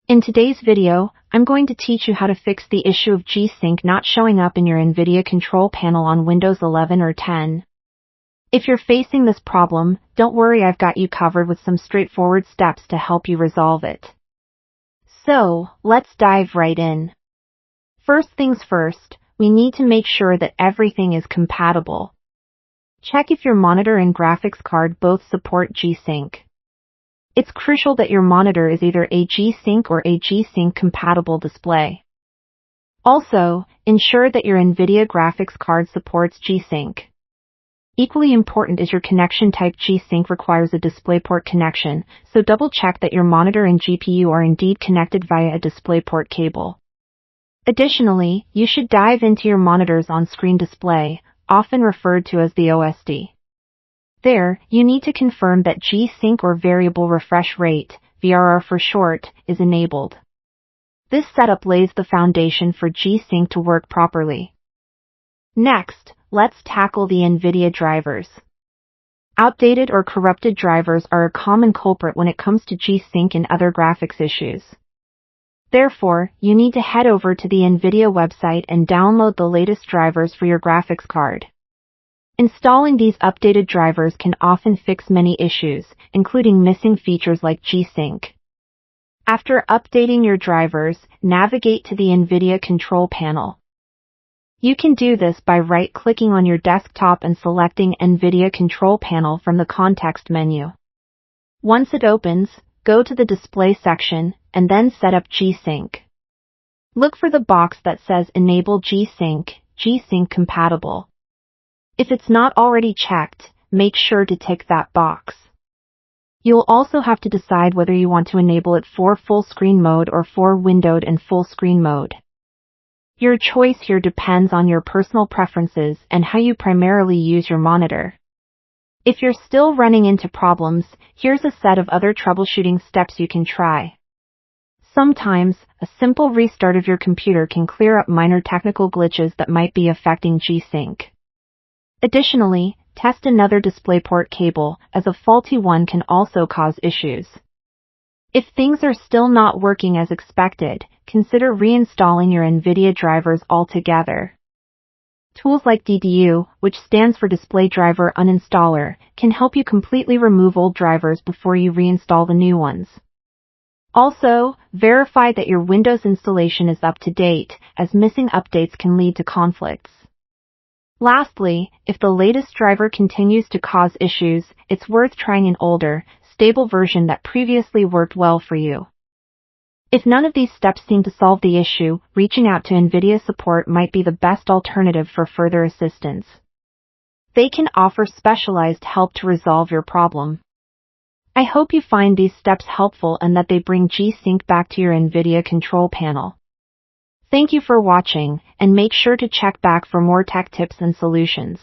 In today's video, I'm going to teach you how to fix the issue of G-sync not showing up in your Nvidia control panel on Windows 11 or 10. If you're facing this problem, don't worry, I've got you covered with some straightforward steps to help you resolve it. So, let's dive right in. First things first, we need to make sure that everything is compatible. Check if your monitor and graphics card both support G-sync. It's crucial that your monitor is either a G-sync or a G-sync compatible display. Also, ensure that your Nvidia graphics card supports G-sync. Equally important is your connection type. G-sync requires a DisplayPort connection, so double-check that your monitor and GPU are indeed connected via a DisplayPort cable. Additionally, you should dive into your monitor's on-screen display, often referred to as the OSD. There, you need to confirm that G-sync or variable refresh rate, VRR for short, is enabled. This setup lays the foundation for G-sync to work properly. Next, let's tackle the Nvidia drivers. Outdated or corrupted drivers are a common culprit when it comes to G-sync and other graphics issues. Therefore, you need to head over to the Nvidia website and download the latest drivers for your graphics card. Installing these updated drivers can often fix many issues, including missing features like G-sync. After updating your drivers, navigate to the Nvidia control panel. You can do this by right-clicking on your desktop and selecting Nvidia Control Panel from the context menu. Once it opens, go to the Display section, and then set up G-sync. Look for the box that says Enable G-sync, G-sync compatible. If it's not already checked, make sure to tick that box. You'll also have to decide whether you want to enable it for full screen mode or for windowed and full screen mode. Your choice here depends on your personal preferences and how you primarily use your monitor. If you're still running into problems, here's a set of other troubleshooting steps you can try. Sometimes, a simple restart of your computer can clear up minor technical glitches that might be affecting G-sync. Additionally, test another DisplayPort cable, as a faulty one can also cause issues. If things are still not working as expected, consider reinstalling your Nvidia drivers altogether. Tools like DDU, which stands for Display Driver Uninstaller, can help you completely remove old drivers before you reinstall the new ones. Also, verify that your Windows installation is up to date, as missing updates can lead to conflicts. Lastly, if the latest driver continues to cause issues, it's worth trying an older, stable version that previously worked well for you. If none of these steps seem to solve the issue, reaching out to Nvidia support might be the best alternative for further assistance. They can offer specialized help to resolve your problem. I hope you find these steps helpful and that they bring G-sync back to your Nvidia control panel. Thank you for watching, and make sure to check back for more tech tips and solutions.